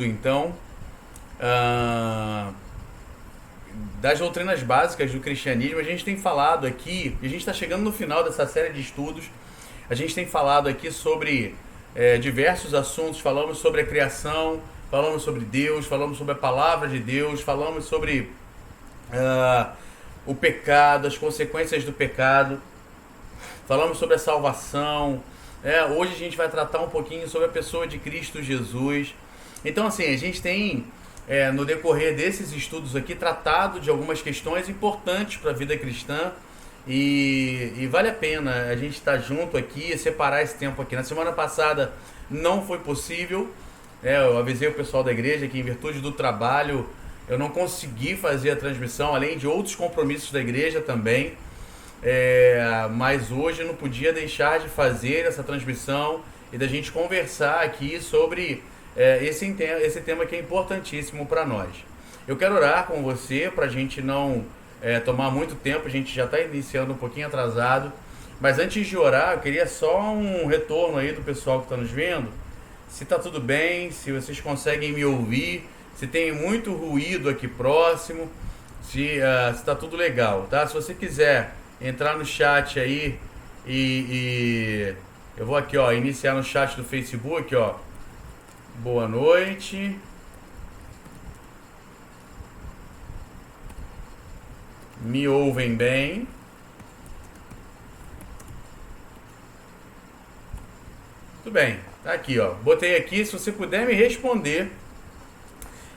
Então, ah, das doutrinas básicas do cristianismo, a gente tem falado aqui, e a gente está chegando no final dessa série de estudos, a gente tem falado aqui sobre diversos assuntos, falamos sobre a criação, falamos sobre Deus, falamos sobre a palavra de Deus, falamos sobre ah, o pecado, as consequências do pecado, falamos sobre a salvação. Hoje a gente vai tratar um pouquinho sobre a pessoa de Cristo Jesus. Então, assim, a gente tem, no decorrer desses estudos aqui, tratado de algumas questões importantes para a vida cristã. E vale a pena a gente estar junto aqui e separar esse tempo aqui. Na semana passada não foi possível. Eu avisei o pessoal da igreja que, em virtude do trabalho, eu não consegui fazer a transmissão, além de outros compromissos da igreja também. Mas hoje eu não podia deixar de fazer essa transmissão e da gente conversar aqui sobre esse tema que é importantíssimo para nós. Eu quero orar com você para a gente não tomar muito tempo, a gente já está iniciando um pouquinho atrasado, mas antes de orar eu queria só um retorno aí do pessoal que está nos vendo, se está tudo bem, se vocês conseguem me ouvir, se tem muito ruído aqui próximo, se está tudo legal, tá? Se você quiser entrar no chat aí e eu vou aqui, ó, iniciar no chat do Facebook, ó. Boa noite. Me ouvem bem? Tudo bem. Tá aqui, ó. Botei aqui, se você puder me responder,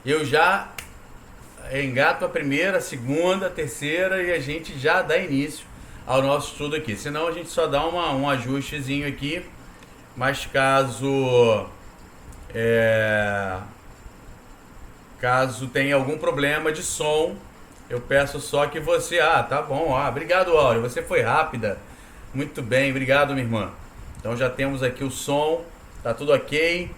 eu já engato a primeira, a segunda, a terceira e a gente já dá início ao nosso estudo aqui. Senão a gente só dá um ajustezinho aqui. Mas caso tenha algum problema de som, eu peço só que você... tá bom. Obrigado, Áurea. Você foi rápida. Muito bem. Obrigado, minha irmã. Então já temos aqui o som. Tá tudo ok.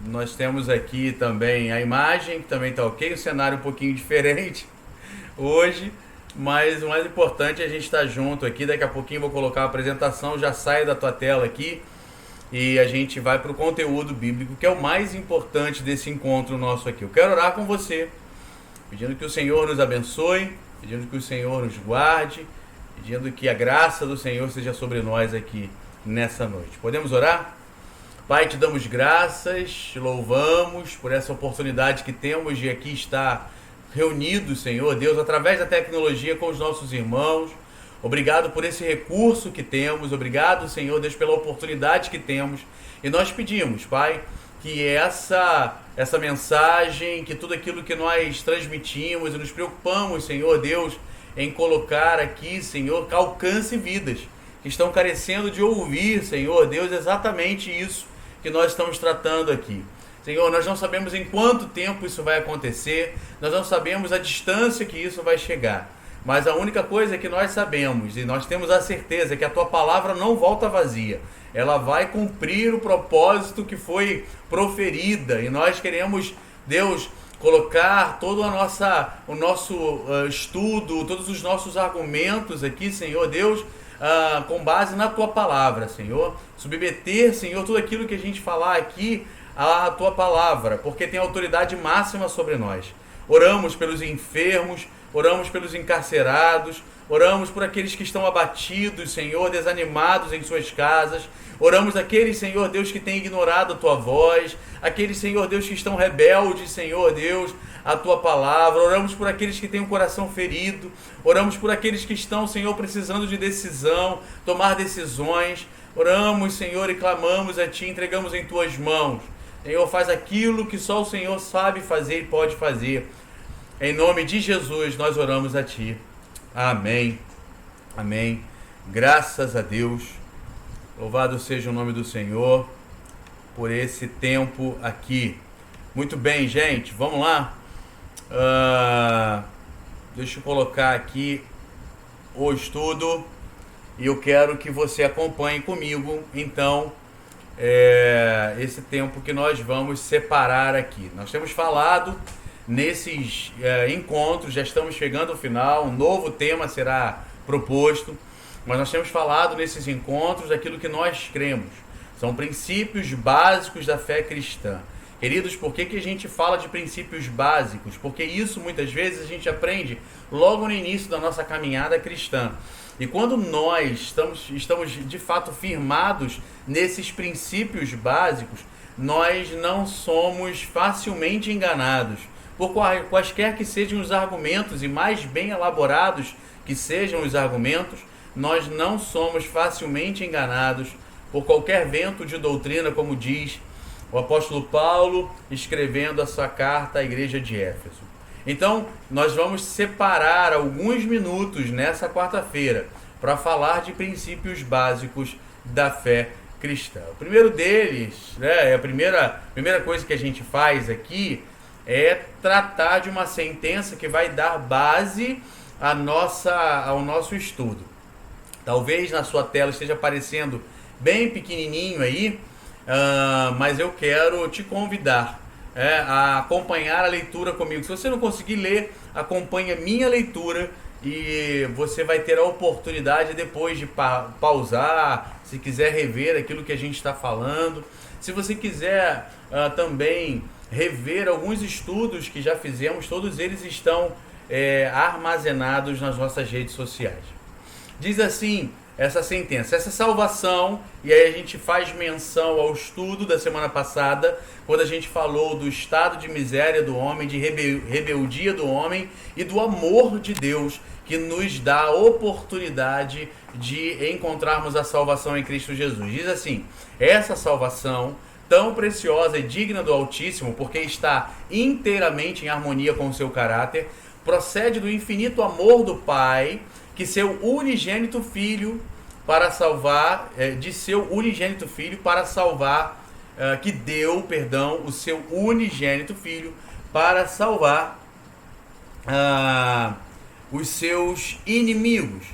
Nós temos aqui também a imagem, que também tá ok. O cenário um pouquinho diferente hoje. Mas o mais importante é a gente estar junto aqui. Daqui a pouquinho eu vou colocar a apresentação. Já sai da tua tela aqui. E a gente vai para o conteúdo bíblico, que é o mais importante desse encontro nosso aqui. Eu quero orar com você, pedindo que o Senhor nos abençoe, pedindo que o Senhor nos guarde, pedindo que a graça do Senhor seja sobre nós aqui nessa noite. Podemos orar? Pai, te damos graças, te louvamos por essa oportunidade que temos de aqui estar reunidos, Senhor Deus, através da tecnologia com os nossos irmãos. Obrigado por esse recurso que temos, obrigado, Senhor Deus, pela oportunidade que temos. E nós pedimos, Pai, que essa mensagem, que tudo aquilo que nós transmitimos e nos preocupamos, Senhor Deus, em colocar aqui, Senhor, que alcance vidas que estão carecendo de ouvir, Senhor Deus, exatamente isso que nós estamos tratando aqui. Senhor, nós não sabemos em quanto tempo isso vai acontecer, nós não sabemos a distância que isso vai chegar. Mas a única coisa que nós sabemos, e nós temos a certeza, é que a tua palavra não volta vazia. Ela vai cumprir o propósito que foi proferida. E nós queremos, Deus, colocar todo o nosso estudo, todos os nossos argumentos aqui, Senhor Deus, com base na tua palavra, Senhor. Submeter, Senhor, tudo aquilo que a gente falar aqui à tua palavra, porque tem autoridade máxima sobre nós. Oramos pelos enfermos, oramos pelos encarcerados, oramos por aqueles que estão abatidos, Senhor, desanimados em suas casas. Oramos aqueles, Senhor Deus, que têm ignorado a tua voz, aqueles, Senhor Deus, que estão rebeldes, Senhor Deus, a tua palavra. Oramos por aqueles que têm o coração ferido, oramos por aqueles que estão, Senhor, precisando de decisão, tomar decisões. Oramos, Senhor, e clamamos a ti, entregamos em tuas mãos. Senhor, faz aquilo que só o Senhor sabe fazer e pode fazer. Em nome de Jesus, nós oramos a ti. Amém. Amém. Graças a Deus. Louvado seja o nome do Senhor por esse tempo aqui. Muito bem, gente. Vamos lá. Deixa eu colocar aqui o estudo. E eu quero que você acompanhe comigo, então, esse tempo que nós vamos separar aqui. Nós temos falado nesses encontros, já estamos chegando ao final, um novo tema será proposto, mas nós temos falado nesses encontros daquilo que nós cremos. São princípios básicos da fé cristã. Queridos, por que a gente fala de princípios básicos? Porque isso muitas vezes a gente aprende logo no início da nossa caminhada cristã. E quando nós estamos de fato firmados nesses princípios básicos, nós não somos facilmente enganados. Por quaisquer que sejam os argumentos e mais bem elaborados que sejam os argumentos, nós não somos facilmente enganados por qualquer vento de doutrina, como diz o apóstolo Paulo escrevendo a sua carta à igreja de Éfeso. Então, nós vamos separar alguns minutos nessa quarta-feira para falar de princípios básicos da fé cristã. O primeiro deles, a primeira coisa que a gente faz aqui é tratar de uma sentença que vai dar base ao nosso estudo. Talvez na sua tela esteja aparecendo bem pequenininho aí, mas eu quero te convidar a acompanhar a leitura comigo. Se você não conseguir ler, acompanhe a minha leitura e você vai ter a oportunidade depois de pausar, se quiser rever aquilo que a gente está falando. Se você quiser também rever alguns estudos que já fizemos, todos eles estão armazenados nas nossas redes sociais. Diz assim essa sentença: essa salvação, e aí a gente faz menção ao estudo da semana passada, quando a gente falou do estado de miséria do homem, de rebeldia do homem e do amor de Deus, que nos dá a oportunidade de encontrarmos a salvação em Cristo Jesus. Diz assim: essa salvação, tão preciosa e digna do Altíssimo, porque está inteiramente em harmonia com o seu caráter, procede do infinito amor do Pai, que seu unigênito Filho para salvar, que deu, o seu unigênito Filho para salvar os seus inimigos.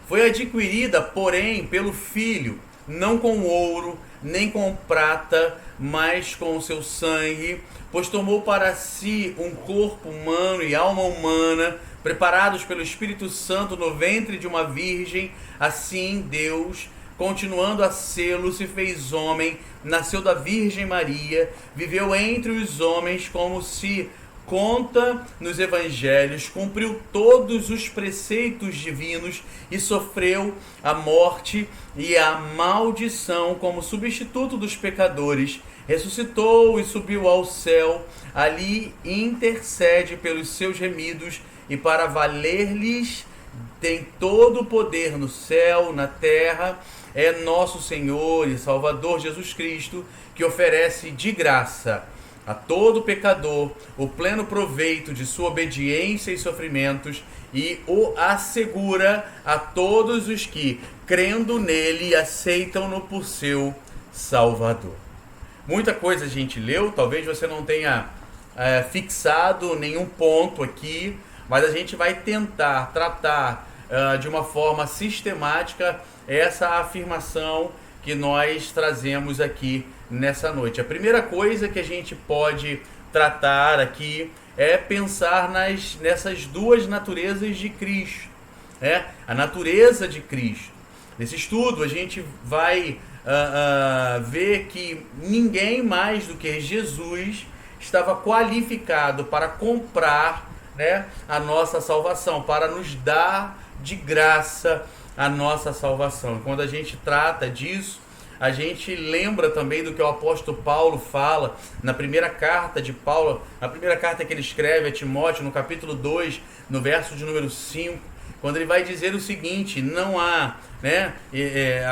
Foi adquirida, porém, pelo Filho, não com ouro, nem com prata, mas com o seu sangue, pois tomou para si um corpo humano e alma humana, preparados pelo Espírito Santo no ventre de uma virgem. Assim Deus, continuando a sê-lo, se fez homem, nasceu da Virgem Maria, viveu entre os homens como se conta nos evangelhos, cumpriu todos os preceitos divinos e sofreu a morte e a maldição como substituto dos pecadores, ressuscitou e subiu ao céu, ali intercede pelos seus remidos, e para valer-lhes tem todo o poder no céu, na terra. É nosso Senhor e Salvador Jesus Cristo, que oferece de graça a todo pecador o pleno proveito de sua obediência e sofrimentos, e o assegura a todos os que, crendo nele, aceitam-no por seu Salvador. Muita coisa a gente leu, talvez você não tenha fixado nenhum ponto aqui, mas a gente vai tentar tratar de uma forma sistemática essa afirmação que nós trazemos aqui nessa noite. A primeira coisa que a gente pode tratar aqui é pensar nessas duas naturezas de Cristo, a natureza de Cristo. Nesse estudo a gente vai ver que ninguém mais do que Jesus estava qualificado para comprar a nossa salvação, para nos dar de graça a nossa salvação. Quando a gente trata disso, a gente lembra também do que o apóstolo Paulo fala na primeira carta de Paulo, na primeira carta que ele escreve a Timóteo, no capítulo 2, no verso de número 5, quando ele vai dizer o seguinte: não há,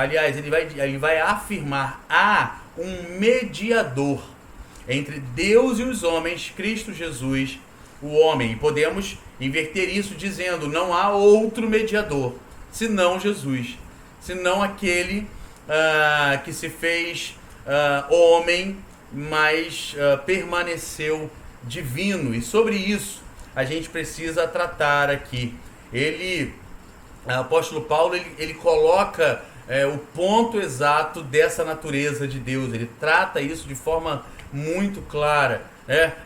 aliás, ele vai afirmar: há um mediador entre Deus e os homens, Cristo Jesus, o homem. E podemos inverter isso dizendo: não há outro mediador senão Jesus, senão aquele que se fez homem, mas permaneceu divino. E sobre isso a gente precisa tratar aqui. O apóstolo Paulo ele coloca o ponto exato dessa natureza de Deus. Ele trata isso de forma muito clara,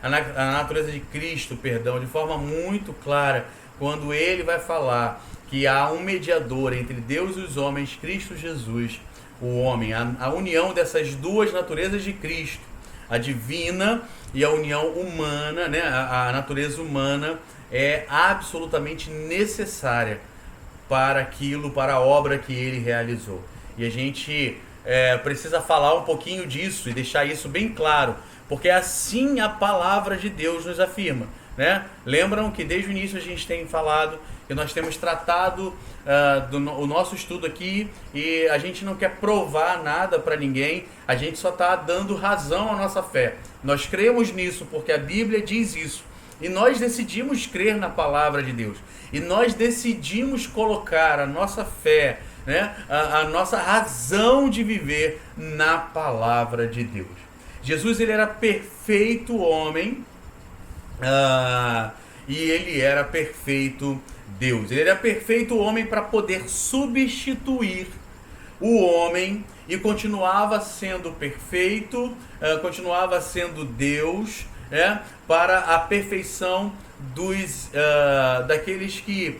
a natureza de Cristo, de forma muito clara, quando ele vai falar que há um mediador entre Deus e os homens, Cristo Jesus, o homem, a união dessas duas naturezas de Cristo, a divina e a união humana, né? A natureza humana é absolutamente necessária para aquilo, para a obra que ele realizou. E a gente precisa falar um pouquinho disso e deixar isso bem claro, porque assim a palavra de Deus nos afirma, né? Lembram que desde o início a gente tem falado que nós temos tratado o nosso estudo aqui e a gente não quer provar nada para ninguém, a gente só está dando razão à nossa fé. Nós cremos nisso porque a Bíblia diz isso e nós decidimos crer na palavra de Deus e nós decidimos colocar a nossa fé, né, a nossa razão de viver na palavra de Deus. Jesus, ele era perfeito homem e ele era perfeito Deus. Ele era perfeito homem para poder substituir o homem e continuava sendo perfeito, continuava sendo Deus, para a perfeição daqueles que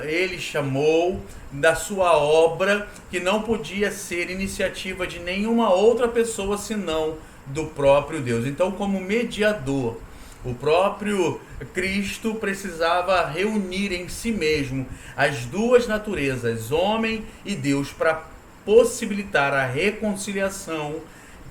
ele chamou, da sua obra, que não podia ser iniciativa de nenhuma outra pessoa senão do próprio Deus. Então, como mediador, o próprio Cristo precisava reunir em si mesmo as duas naturezas, homem e Deus, para possibilitar a reconciliação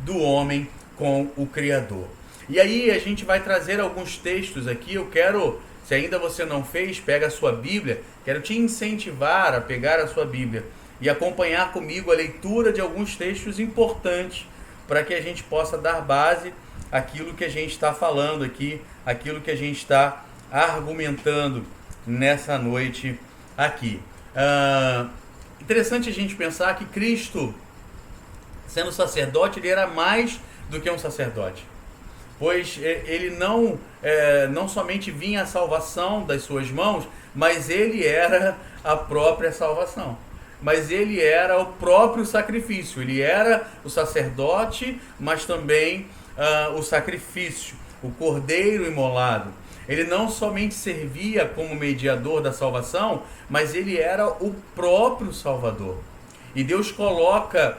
do homem com o Criador. E aí a gente vai trazer alguns textos aqui. Eu quero, se ainda você não fez, pega a sua Bíblia. Quero te incentivar a pegar a sua Bíblia e acompanhar comigo a leitura de alguns textos importantes para que a gente possa dar base àquilo que a gente está falando aqui, aquilo que a gente está argumentando nessa noite aqui. Interessante a gente pensar que Cristo, sendo sacerdote, ele era mais do que um sacerdote, pois ele não somente vinha a salvação das suas mãos, mas ele era a própria salvação. Mas ele era o próprio sacrifício. Ele era o sacerdote, mas também o sacrifício, o cordeiro imolado. Ele não somente servia como mediador da salvação, mas ele era o próprio Salvador. E Deus coloca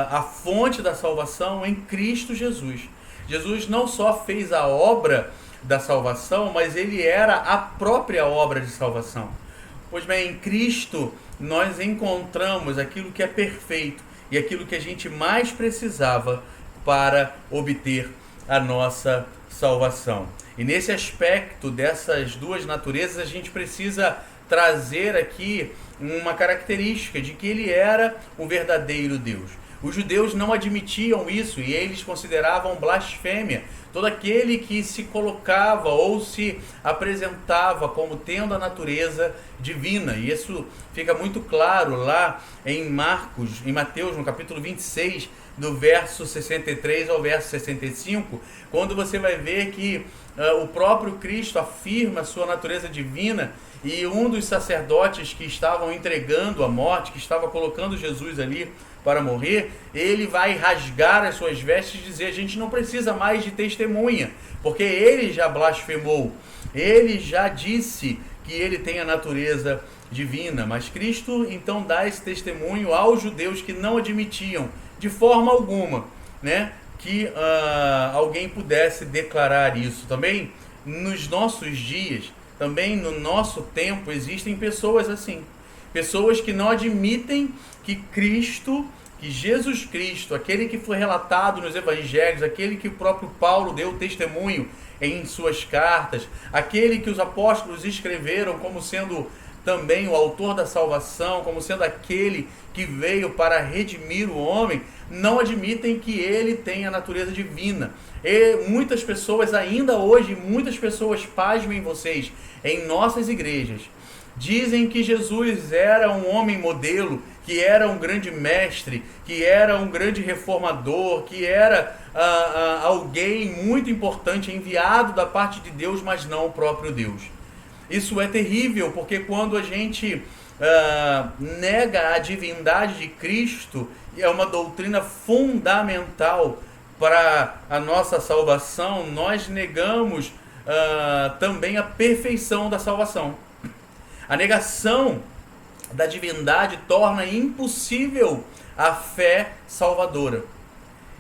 a fonte da salvação em Cristo Jesus. Jesus não só fez a obra da salvação, mas ele era a própria obra de salvação. Pois bem, em Cristo nós encontramos aquilo que é perfeito e aquilo que a gente mais precisava para obter a nossa salvação. E nesse aspecto dessas duas naturezas, a gente precisa trazer aqui uma característica de que ele era o verdadeiro Deus. Os judeus não admitiam isso e eles consideravam blasfêmia todo aquele que se colocava ou se apresentava como tendo a natureza divina. E isso fica muito claro lá em Mateus, no capítulo 26, do verso 63 ao verso 65, quando você vai ver que o próprio Cristo afirma a sua natureza divina e um dos sacerdotes que estavam entregando a morte, que estava colocando Jesus ali para morrer, ele vai rasgar as suas vestes e dizer: a gente não precisa mais de testemunha, porque ele já blasfemou, ele já disse que ele tem a natureza divina. Mas Cristo então dá esse testemunho aos judeus que não admitiam de forma alguma, né, que alguém pudesse declarar isso. Também nos nossos dias, também no nosso tempo, existem pessoas assim, pessoas que não admitem que Cristo, que Jesus Cristo, aquele que foi relatado nos evangelhos, aquele que o próprio Paulo deu testemunho em suas cartas, aquele que os apóstolos escreveram como sendo também o autor da salvação, como sendo aquele que veio para redimir o homem, não admitem que ele tem a natureza divina. E muitas pessoas, ainda hoje, muitas pessoas, pasmem vocês, em nossas igrejas, dizem que Jesus era um homem modelo, que era um grande mestre, que era um grande reformador, que era alguém muito importante, enviado da parte de Deus, mas não o próprio Deus. Isso é terrível, porque quando a gente nega a divindade de Cristo, é uma doutrina fundamental para a nossa salvação, nós negamos também a perfeição da salvação. A negação da divindade torna impossível a fé salvadora.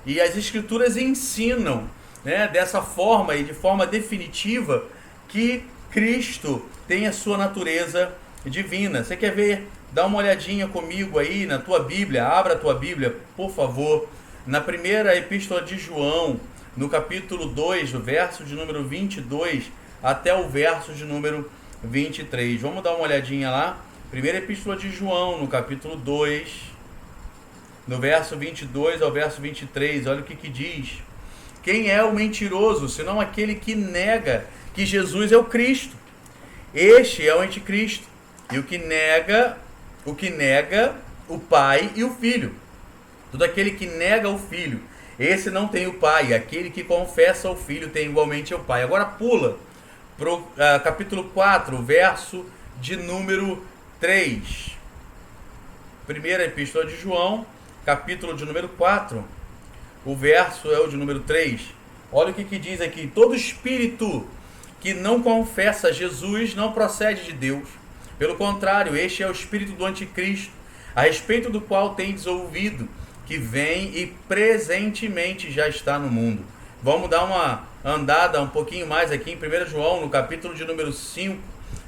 E as Escrituras ensinam, né, dessa forma e de forma definitiva, que Cristo tem a sua natureza divina. Você quer ver? Dá uma olhadinha comigo aí na tua Bíblia, abra a tua Bíblia, por favor, na primeira epístola de João, no capítulo 2, do verso de número 22 até o verso de número 23. Vamos dar uma olhadinha lá. Primeira epístola de João, no capítulo 2, no verso 22 ao verso 23, olha o que diz. Quem é o mentiroso, senão aquele que nega que Jesus é o Cristo? Este é o anticristo, e o que nega o Pai e o Filho. Todo aquele que nega o Filho, esse não tem o Pai. Aquele que confessa o Filho tem igualmente o Pai. Agora pula para o capítulo 4, verso de número 3. Primeira epístola de João, capítulo de número 4. O verso é o de número 3. Olha o que diz aqui. Todo espírito que não confessa Jesus não procede de Deus. Pelo contrário, este é o espírito do anticristo, a respeito do qual tendes ouvido, que vem e presentemente já está no mundo. Vamos dar uma andada um pouquinho mais aqui em 1 João, no capítulo de número 5,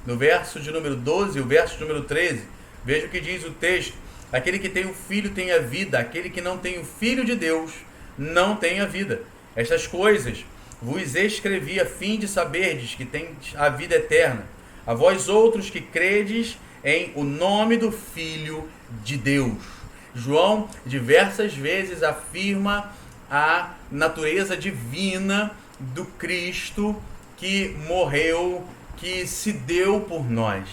no verso de número 12 e o verso de número 13. Veja o que diz o texto. Aquele que tem o Filho tem a vida, aquele que não tem o Filho de Deus não tem a vida. Estas coisas vos escrevi a fim de saberdes que tendes a vida eterna, a vós outros que credes em o nome do Filho de Deus. João diversas vezes afirma a natureza divina do Cristo que morreu, que se deu por nós.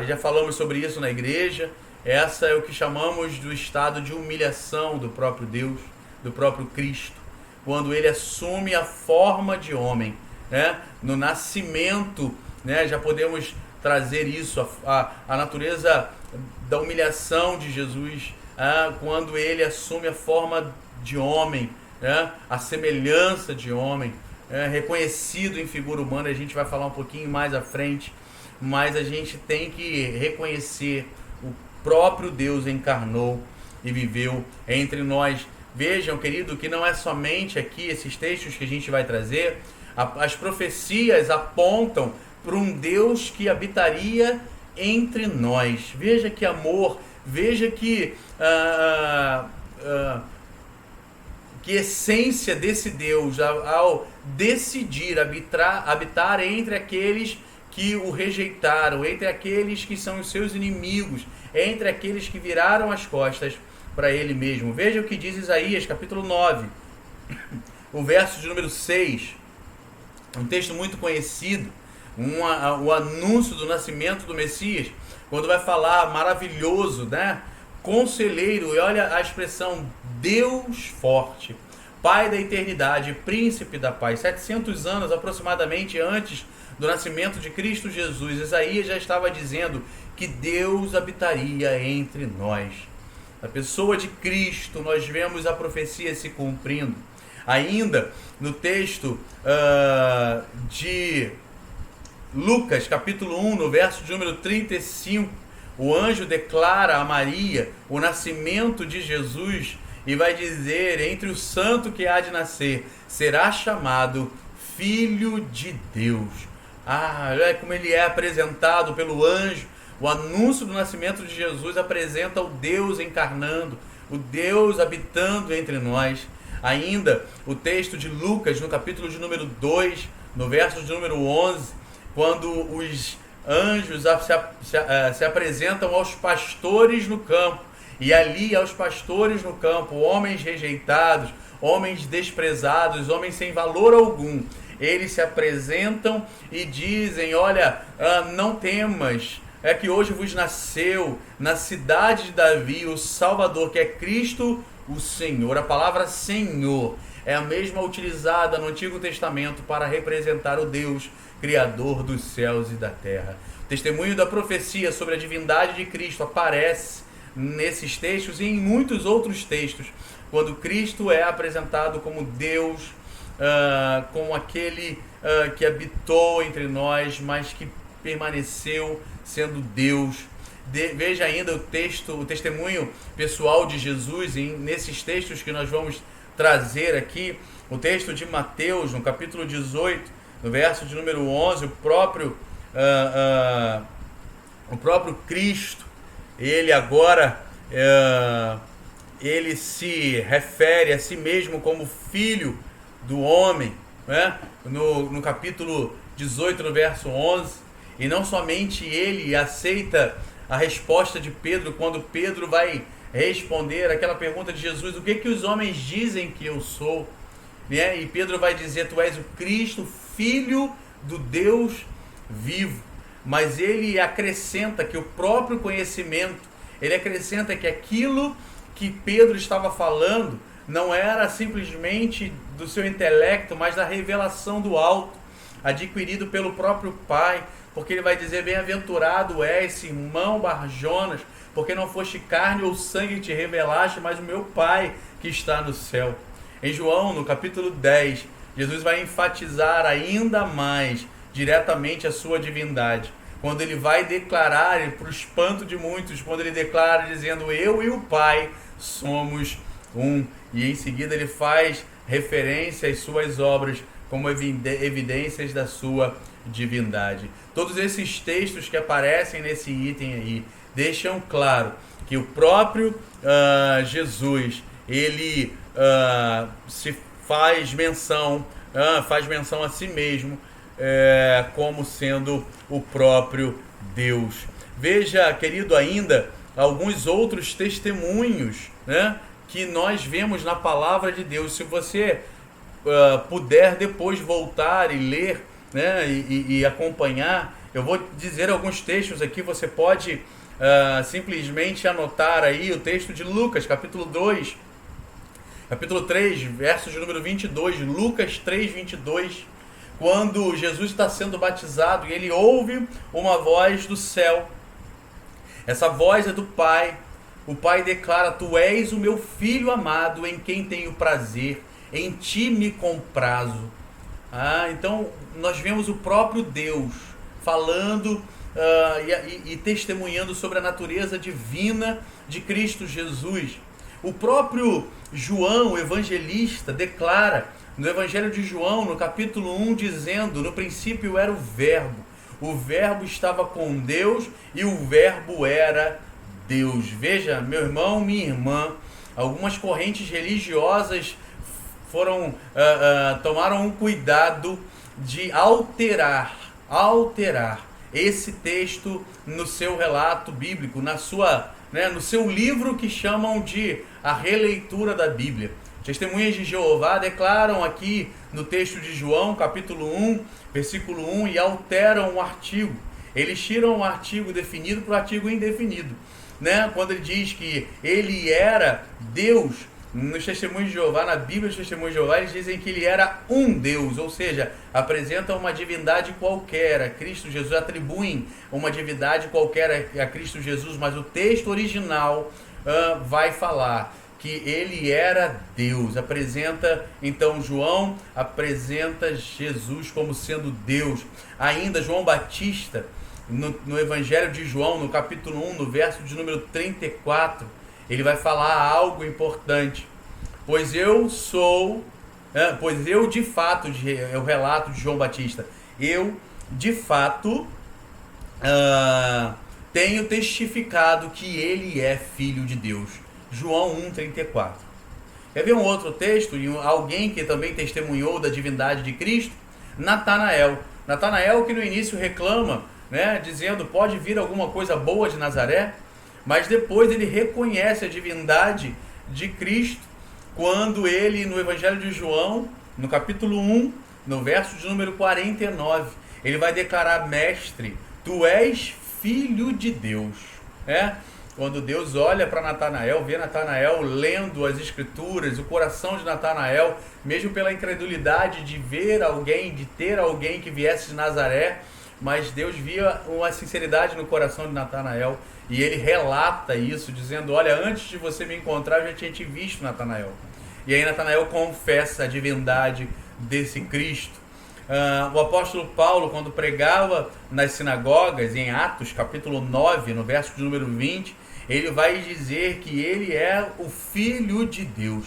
Já falamos sobre isso na igreja. Essa é o que chamamos do estado de humilhação do próprio Deus, do próprio Cristo, quando ele assume a forma de homem, né? No nascimento, né? Já podemos trazer isso, a natureza da humilhação de Jesus, quando ele assume a forma de homem, né? A semelhança de homem, reconhecido em figura humana. A gente vai falar um pouquinho mais à frente, mas a gente tem que reconhecer o próprio Deus encarnou e viveu entre nós. Vejam, querido, que não é somente aqui esses textos que a gente vai trazer. As profecias apontam para um Deus que habitaria entre nós. Veja que amor, veja que essência desse Deus ao decidir habitar entre aqueles que o rejeitaram, entre aqueles que são os seus inimigos, entre aqueles que viraram as costas para ele mesmo. Veja o que diz Isaías, capítulo 9, o verso de número 6, um texto muito conhecido, o anúncio do nascimento do Messias, quando vai falar maravilhoso, né? Conselheiro, e olha a expressão, Deus forte, Pai da eternidade, Príncipe da paz. 700 anos aproximadamente antes do nascimento de Cristo Jesus, Isaías já estava dizendo que Deus habitaria entre nós. Na pessoa de Cristo, nós vemos a profecia se cumprindo. Ainda no texto de Lucas, capítulo 1, no verso de número 35, o anjo declara a Maria o nascimento de Jesus e vai dizer, entre o santo que há de nascer, será chamado Filho de Deus. Olha como ele é apresentado pelo anjo. O anúncio do nascimento de Jesus apresenta o Deus encarnando, o Deus habitando entre nós. Ainda o texto de Lucas, no capítulo de número 2, no verso de número 11, quando os anjos se apresentam aos pastores no campo, e ali aos pastores no campo, homens rejeitados, homens desprezados, homens sem valor algum, eles se apresentam e dizem, olha, não temas, é que hoje vos nasceu na cidade de Davi o Salvador, que é Cristo o Senhor. A palavra Senhor é a mesma utilizada no Antigo Testamento para representar o Deus Criador dos céus e da terra. O testemunho da profecia sobre a divindade de Cristo aparece nesses textos e em muitos outros textos, quando Cristo é apresentado como Deus, como aquele que habitou entre nós, mas que permaneceu sendo Deus. Veja ainda o testemunho pessoal de Jesus nesses textos que nós vamos trazer aqui. O texto de Mateus, no capítulo 18, no verso de número 11, o próprio Cristo, ele agora, ele se refere a si mesmo como filho do homem, né? No capítulo 18, no verso 11, e não somente ele aceita a resposta de Pedro, quando Pedro vai responder aquela pergunta de Jesus: o que que os homens dizem que eu sou? Né? E Pedro vai dizer: tu és o Cristo, filho do Deus vivo. Mas ele acrescenta que o próprio conhecimento, ele acrescenta que aquilo que Pedro estava falando não era simplesmente do seu intelecto, mas da revelação do alto, adquirido pelo próprio Pai. Porque ele vai dizer: bem-aventurado és, Simão Barjonas, porque não foste carne ou sangue que te revelaste, mas o meu Pai que está no céu. Em João, no capítulo 10, Jesus vai enfatizar ainda mais diretamente a sua divindade, quando ele vai declarar, para o espanto de muitos, quando ele declara dizendo: eu e o Pai somos um. E em seguida ele faz referência às suas obras como evidências da sua divindade. Todos esses textos que aparecem nesse item aí deixam claro que o próprio Jesus, ele se faz menção a si mesmo como sendo o próprio Deus. Veja, querido, ainda alguns outros testemunhos, né, que nós vemos na palavra de Deus. Se você puder depois voltar e ler, né, e acompanhar, eu vou dizer alguns textos aqui, você pode simplesmente anotar aí o texto de Lucas, capítulo 2, capítulo 3, versos de número 22, Lucas 3, 22, quando Jesus está sendo batizado e ele ouve uma voz do céu. Essa voz é do Pai. O Pai declara: tu és o meu Filho amado, em quem tenho prazer, em ti me comprazo. Então nós vemos o próprio Deus falando e testemunhando sobre a natureza divina de Cristo Jesus. O próprio João, o evangelista, declara no Evangelho de João, no capítulo 1, dizendo: no princípio era o Verbo estava com Deus e o Verbo era Deus. Veja, meu irmão, minha irmã, algumas correntes religiosas tomaram um cuidado de alterar esse texto no seu relato bíblico, no seu livro que chamam de a releitura da Bíblia. Testemunhas de Jeová declaram aqui no texto de João, capítulo 1, versículo 1, e alteram o artigo. Eles tiram o artigo definido para o artigo indefinido, né? Quando ele diz que ele era Deus, nos testemunhos de Jeová, na Bíblia dos testemunhos de Jeová, eles dizem que ele era um Deus, ou seja, apresentam uma divindade qualquer a Cristo Jesus, atribuem uma divindade qualquer a Cristo Jesus, mas o texto original vai falar que ele era Deus. Então João apresenta Jesus como sendo Deus. Ainda João Batista, no Evangelho de João, no capítulo 1, no verso de número 34, ele vai falar algo importante. Pois eu de fato, é o relato de João Batista, eu de fato tenho testificado que ele é Filho de Deus. João 1,34. Quer ver um outro texto, alguém que também testemunhou da divindade de Cristo? Natanael, que no início reclama, né, dizendo: pode vir alguma coisa boa de Nazaré? Mas depois ele reconhece a divindade de Cristo, quando ele, no Evangelho de João, no capítulo 1, no verso de número 49, ele vai declarar: mestre, tu és Filho de Deus. Quando Deus olha para Natanael, vê Natanael lendo as Escrituras, o coração de Natanael, mesmo pela incredulidade de ver alguém, de ter alguém que viesse de Nazaré, mas Deus via uma sinceridade no coração de Natanael, e ele relata isso, dizendo: olha, antes de você me encontrar, eu já tinha te visto, Natanael. E aí Natanael confessa a divindade desse Cristo. O apóstolo Paulo, quando pregava nas sinagogas, em Atos capítulo 9, no verso de número 20, ele vai dizer que ele é o Filho de Deus.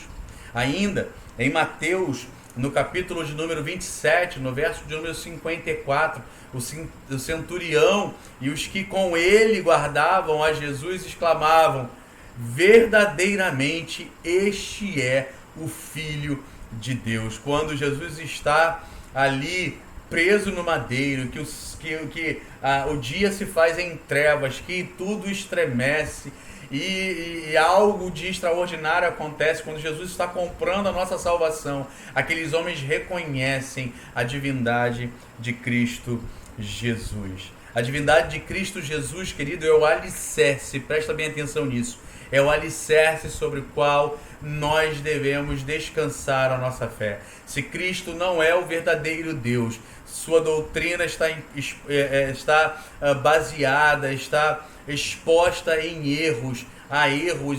Ainda em Mateus, no capítulo de número 27, no verso de número 54, o centurião e os que com ele guardavam a Jesus exclamavam: verdadeiramente este é o Filho de Deus. Quando Jesus está ali preso no madeiro, que o dia se faz em trevas, que tudo estremece e algo de extraordinário acontece quando Jesus está comprando a nossa salvação. Aqueles homens reconhecem a divindade de Cristo Jesus. A divindade de Cristo Jesus, querido, é o alicerce, presta bem atenção nisso, é o alicerce sobre o qual nós devemos descansar a nossa fé. Se Cristo não é o verdadeiro Deus, sua doutrina está baseada, está exposta em erros,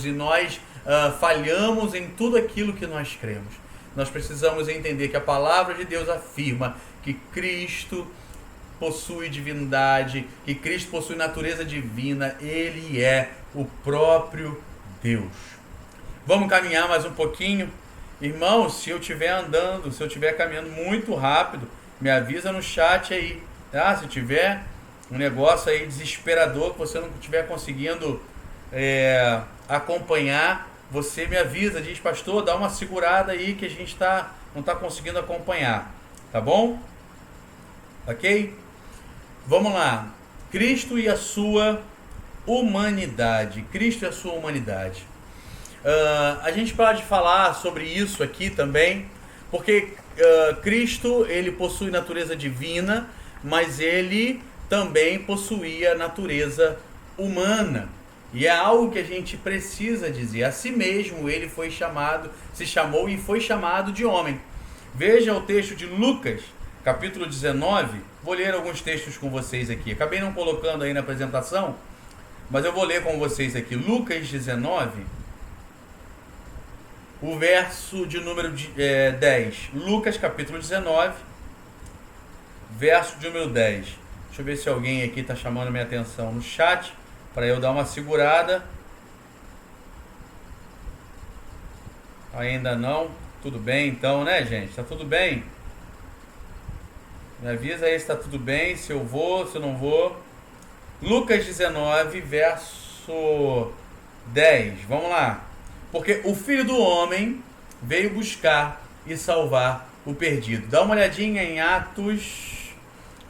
e nós falhamos em tudo aquilo que nós cremos. Nós precisamos entender que a palavra de Deus afirma que Cristo possui divindade, que Cristo possui natureza divina, Ele é o próprio Deus. Vamos caminhar mais um pouquinho? Irmãos, se eu estiver andando, se eu estiver caminhando muito rápido, me avisa no chat aí, tá? Se tiver um negócio aí desesperador que você não estiver conseguindo acompanhar, você me avisa, diz: pastor, dá uma segurada aí que a gente não está conseguindo acompanhar, tá bom? Ok? Vamos lá. Cristo e a sua humanidade. Cristo e a sua humanidade. A gente pode falar sobre isso aqui também, porque Cristo, ele possui natureza divina, mas ele também possuía natureza humana. E é algo que a gente precisa dizer. A si mesmo ele se chamou e foi chamado de homem. Veja o texto de Lucas, capítulo 19. Vou ler alguns textos com vocês aqui. Acabei não colocando aí na apresentação, mas eu vou ler com vocês aqui. Lucas 19, o verso de número 10. Lucas capítulo 19, verso de número 10. Deixa eu ver se alguém aqui está chamando minha atenção no chat, para eu dar uma segurada. Ainda não. Tudo bem então, né, gente? Tá tudo bem? Me avisa aí se está tudo bem, se eu vou, se eu não vou. Lucas 19, verso 10. Vamos lá. Porque o Filho do Homem veio buscar e salvar o perdido. Dá uma olhadinha em Atos,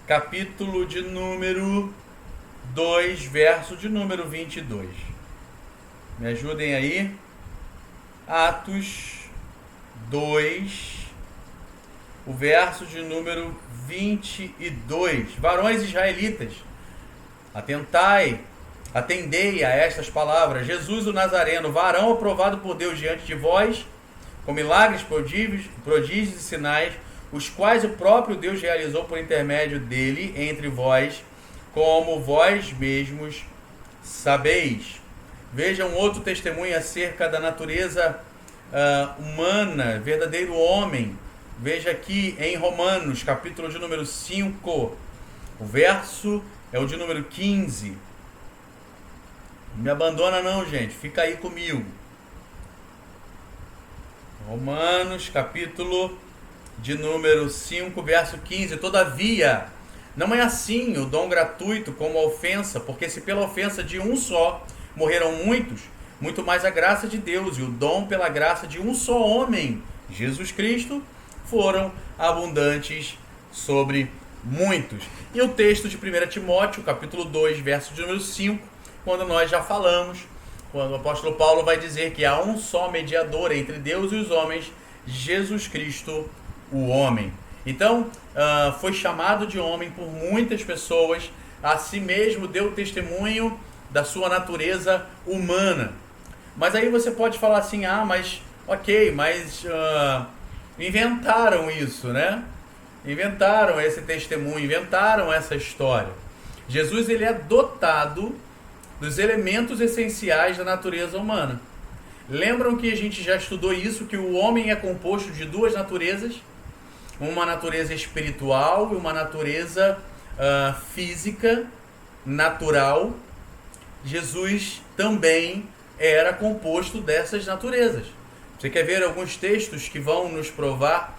capítulo de número 2, verso de número 22. Me ajudem aí. Atos 2, o verso de número 22. Varões israelitas, atendei a estas palavras. Jesus o Nazareno, varão aprovado por Deus diante de vós, com milagres, prodígios e sinais, os quais o próprio Deus realizou por intermédio dele entre vós, como vós mesmos sabeis. Veja um outro testemunho acerca da natureza humana, verdadeiro homem. Veja aqui em Romanos, capítulo de número 5, o verso é o de número 15. Não me abandona não, gente, fica aí comigo. Romanos, capítulo de número 5, verso 15. Todavia, não é assim o dom gratuito como a ofensa, porque se pela ofensa de um só morreram muitos, muito mais a graça de Deus e o dom pela graça de um só homem, Jesus Cristo, foram abundantes sobre muitos. E o texto de 1 Timóteo, capítulo 2, verso de número 5, quando nós já falamos, quando o apóstolo Paulo vai dizer que há um só mediador entre Deus e os homens, Jesus Cristo, o homem. Então, foi chamado de homem por muitas pessoas, a si mesmo deu testemunho da sua natureza humana. Mas aí você pode falar assim: mas inventaram isso, né? Inventaram esse testemunho, inventaram essa história. Jesus, ele é dotado dos elementos essenciais da natureza humana. Lembram que a gente já estudou isso, que o homem é composto de duas naturezas? uma natureza espiritual e uma natureza física, natural. Jesus também era composto dessas naturezas. Você quer ver alguns textos que vão nos provar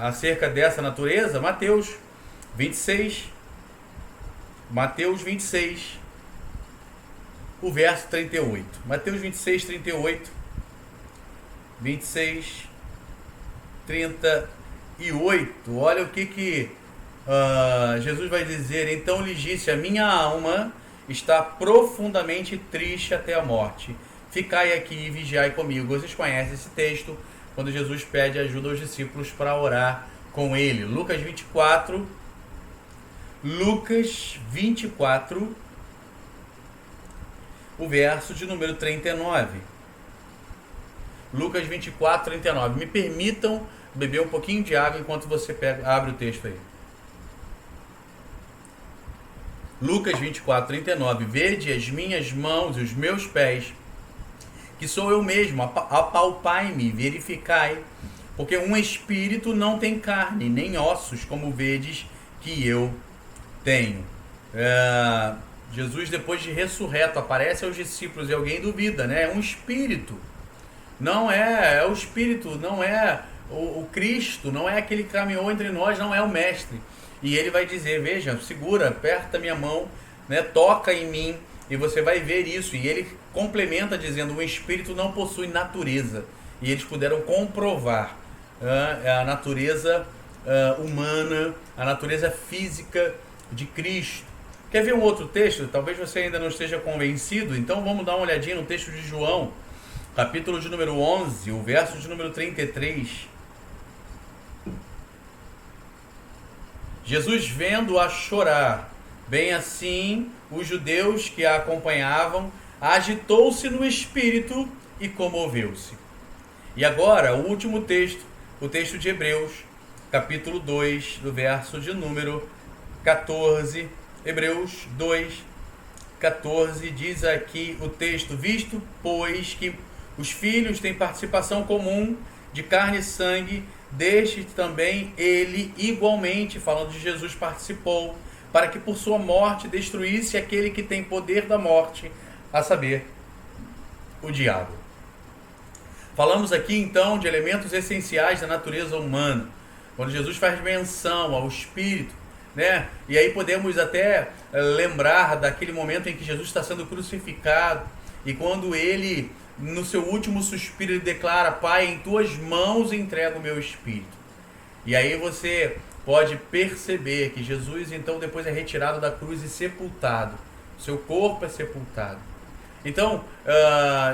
acerca dessa natureza? Mateus 26. Mateus 26, o verso 38. Mateus 26, 38. 26, 38. Olha o que Jesus vai dizer. Então lhe disse: a minha alma está profundamente triste até a morte. Ficai aqui e vigiai comigo. Vocês conhecem esse texto, quando Jesus pede ajuda aos discípulos para orar com ele. Lucas 24, o verso de número 39. Lucas 24, 39. Me permitam beber um pouquinho de água enquanto você abre o texto aí. Lucas 24, 39. Vede as minhas mãos e os meus pés, que sou eu mesmo, apalpai-me, verificai, porque um espírito não tem carne, nem ossos, como vedes que eu tenho. Jesus, depois de ressurreto, aparece aos discípulos e alguém duvida, né? É um espírito. Não é o espírito, não é o Cristo, não é aquele que caminhou entre nós, não é o mestre. E ele vai dizer: veja, segura, aperta minha mão, né? Toca em mim e você vai ver isso. E ele complementa dizendo: o espírito não possui natureza. E eles puderam comprovar a natureza humana, a natureza física de Cristo. Quer ver um outro texto? Talvez você ainda não esteja convencido. Então vamos dar uma olhadinha no texto de João, capítulo de número 11, o verso de número 33. Jesus, vendo-a chorar, bem assim os judeus que a acompanhavam, agitou-se no espírito e comoveu-se. E agora, o último texto, o texto de Hebreus, capítulo 2, do verso de número 14. Hebreus 2, 14, diz aqui o texto: visto, pois, que os filhos têm participação comum de carne e sangue, deste também ele igualmente, falando de Jesus, participou, para que por sua morte destruísse aquele que tem poder da morte, a saber, o diabo. Falamos aqui então de elementos essenciais da natureza humana, quando Jesus faz menção ao Espírito, né? E aí podemos até lembrar daquele momento em que Jesus está sendo crucificado, e quando ele, no seu último suspiro, ele declara: Pai, em tuas mãos entrego o meu espírito. E aí você pode perceber que Jesus então depois é retirado da cruz e sepultado. Seu corpo é sepultado. Então,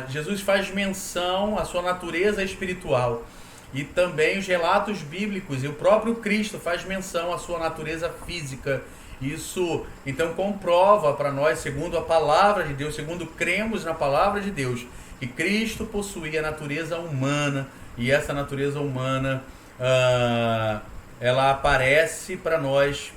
Jesus faz menção à sua natureza espiritual. E também os relatos bíblicos e o próprio Cristo faz menção à sua natureza física. Isso então comprova para nós, segundo a palavra de Deus, segundo cremos na palavra de Deus, que Cristo possuía a natureza humana, e essa natureza humana ela aparece para nós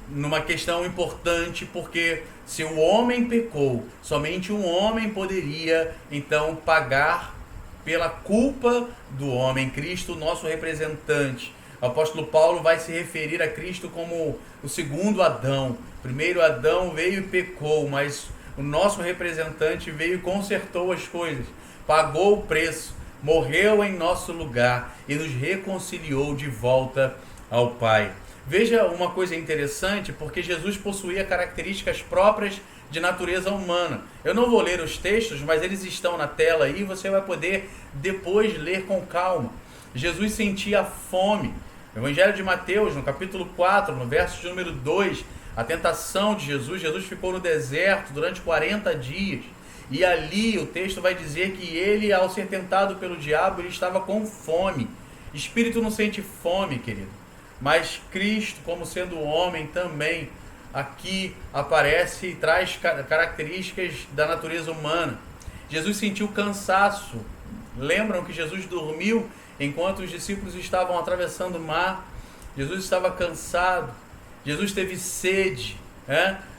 numa questão importante, porque se o homem pecou, somente um homem poderia então pagar pela culpa do homem. Cristo, nosso representante. O apóstolo Paulo vai se referir a Cristo como o segundo Adão. O primeiro Adão veio e pecou, mas o nosso representante veio e consertou as coisas, pagou o preço, morreu em nosso lugar e nos reconciliou de volta ao Pai. Veja uma coisa interessante, porque Jesus possuía características próprias de natureza humana. Eu não vou ler os textos, mas eles estão na tela aí, você vai poder depois ler com calma. Jesus sentia fome. No Evangelho de Mateus, no capítulo 4, no verso de número 2, a tentação de Jesus, Jesus ficou no deserto durante 40 dias. E ali o texto vai dizer que ele, ao ser tentado pelo diabo, ele estava com fome. Espírito não sente fome, querido. Mas Cristo, como sendo homem, também aqui aparece e traz características da natureza humana. Jesus sentiu cansaço. Lembram que Jesus dormiu enquanto os discípulos estavam atravessando o mar? Jesus estava cansado. Jesus teve sede.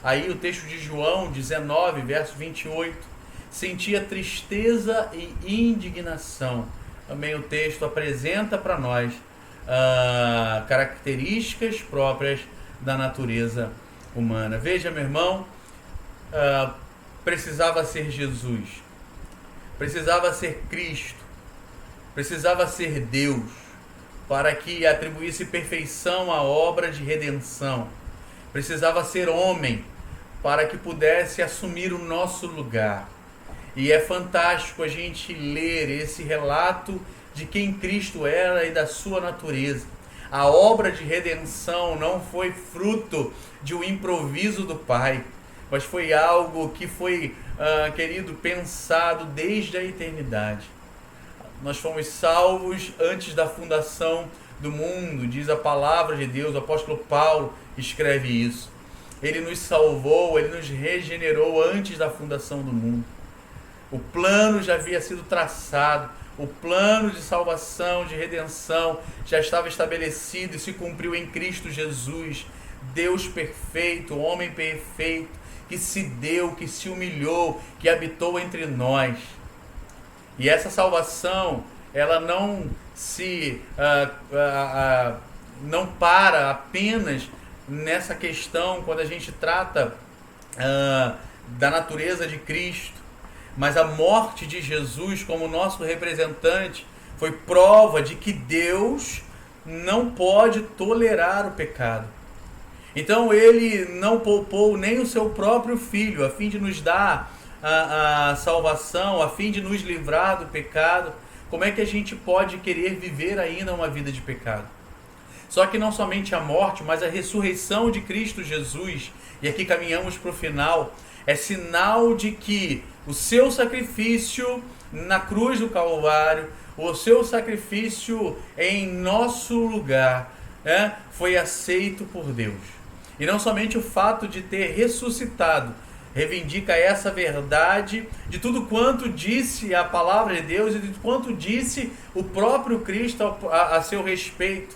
Aí o texto de João 19, verso 28. Sentia tristeza e indignação. também o texto apresenta para nós características próprias da natureza humana. Veja, meu irmão, precisava ser Jesus, precisava ser Cristo, precisava ser Deus, para que atribuísse perfeição à obra de redenção. Precisava ser homem, para que pudesse assumir o nosso lugar. E é fantástico a gente ler esse relato de quem Cristo era e da sua natureza. A obra de redenção não foi fruto de um improviso do Pai, mas foi algo que foi, querido, pensado desde a eternidade. Nós fomos salvos antes da fundação do mundo, diz a palavra de Deus. O apóstolo Paulo escreve isso. Ele nos salvou, ele nos regenerou antes da fundação do mundo. O plano já havia sido traçado, o plano de salvação, de redenção, já estava estabelecido e se cumpriu em Cristo Jesus, Deus perfeito, homem perfeito, que se deu, que se humilhou, que habitou entre nós. E essa salvação, ela não não para apenas nessa questão quando a gente trata da natureza de Cristo, mas a morte de Jesus como nosso representante foi prova de que Deus não pode tolerar o pecado. Então ele não poupou nem o seu próprio filho a fim de nos dar a salvação, a fim de nos livrar do pecado. Como é que a gente pode querer viver ainda uma vida de pecado? Só que não somente a morte, mas a ressurreição de Cristo Jesus, e aqui caminhamos para o final, é sinal de que o seu sacrifício na cruz do Calvário, o seu sacrifício em nosso lugar, foi aceito por Deus. E não somente o fato de ter ressuscitado reivindica essa verdade de tudo quanto disse a palavra de Deus e de quanto disse o próprio Cristo a seu respeito,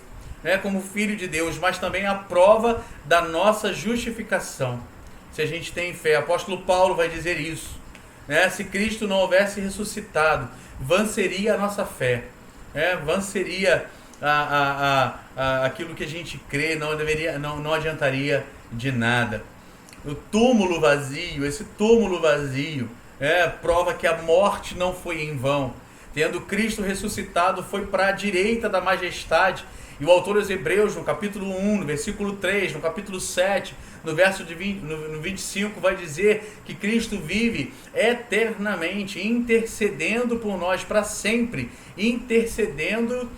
como Filho de Deus, mas também a prova da nossa justificação. Se a gente tem fé, o apóstolo Paulo vai dizer isso. Se Cristo não houvesse ressuscitado, vã seria a nossa fé, vã seria aquilo que a gente crê, não adiantaria de nada. O túmulo vazio, esse túmulo vazio, prova que a morte não foi em vão. Tendo Cristo ressuscitado, foi para a direita da majestade. E o autor aos Hebreus, no capítulo 1, no versículo 3, no capítulo 7, no verso no 25, vai dizer que Cristo vive eternamente, intercedendo por nós, para sempre, intercedendo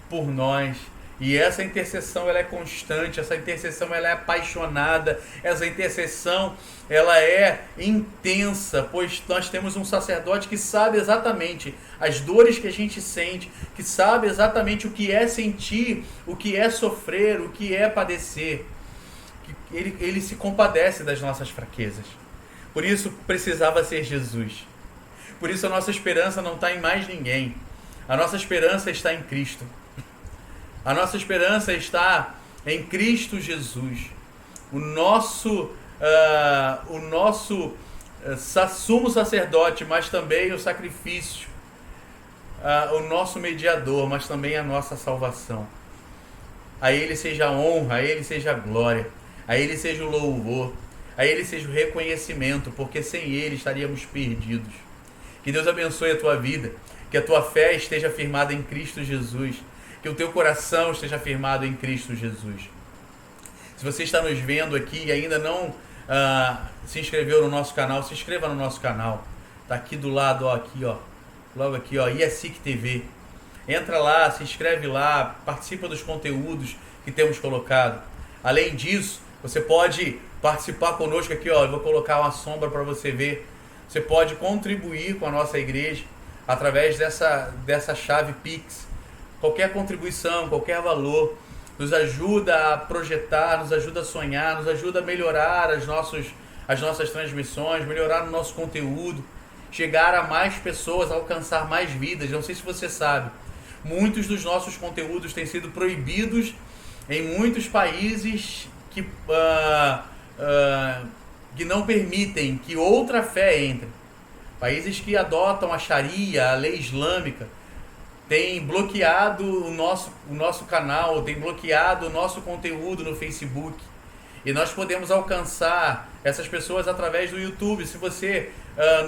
por nós. E essa intercessão, ela é constante, essa intercessão, ela é apaixonada, essa intercessão, ela é intensa, pois nós temos um sacerdote que sabe exatamente as dores que a gente sente, que sabe exatamente o que é sentir, o que é sofrer, o que é padecer. Ele se compadece das nossas fraquezas. Por isso precisava ser Jesus. Por isso a nossa esperança não está em mais ninguém. A nossa esperança está em Cristo. A nossa esperança está em Cristo Jesus, o nosso sumo sacerdote, mas também o sacrifício, o nosso mediador, mas também a nossa salvação. A Ele seja a honra, a Ele seja a glória, a Ele seja o louvor, a Ele seja o reconhecimento, porque sem Ele estaríamos perdidos. Que Deus abençoe a tua vida, que a tua fé esteja firmada em Cristo Jesus, que o teu coração esteja firmado em Cristo Jesus. Se você está nos vendo aqui e ainda não se inscreveu no nosso canal, se inscreva no nosso canal. Está aqui do lado, logo aqui, IESIC TV. Entra lá, se inscreve lá, participa dos conteúdos que temos colocado. Além disso, você pode participar conosco aqui, eu vou colocar uma sombra para você ver. Você pode contribuir com a nossa igreja através dessa chave Pix. Qualquer contribuição, qualquer valor, nos ajuda a projetar, nos ajuda a sonhar, nos ajuda a melhorar as nossas transmissões, melhorar o nosso conteúdo, chegar a mais pessoas, alcançar mais vidas. Não sei se você sabe, muitos dos nossos conteúdos têm sido proibidos em muitos países que não permitem que outra fé entre. Países que adotam a Sharia, a lei islâmica. tem bloqueado o nosso canal, tem bloqueado o nosso conteúdo no Facebook. E nós podemos alcançar essas pessoas através do YouTube. Se você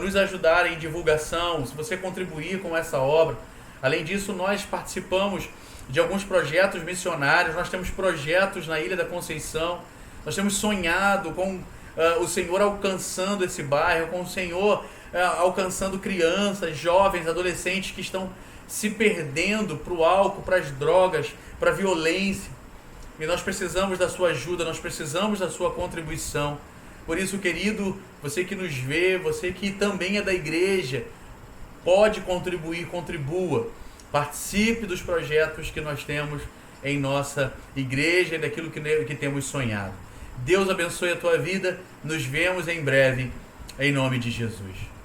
nos ajudar em divulgação, se você contribuir com essa obra. Além disso, nós participamos de alguns projetos missionários. Nós temos projetos na Ilha da Conceição. Nós temos sonhado com o Senhor alcançando esse bairro, com o Senhor alcançando crianças, jovens, adolescentes que estão se perdendo para o álcool, para as drogas, para a violência. E nós precisamos da sua ajuda, nós precisamos da sua contribuição. Por isso, querido, você que nos vê, você que também é da igreja, pode contribuir, contribua. Participe dos projetos que nós temos em nossa igreja e daquilo que temos sonhado. Deus abençoe a tua vida. Nos vemos em breve, em nome de Jesus.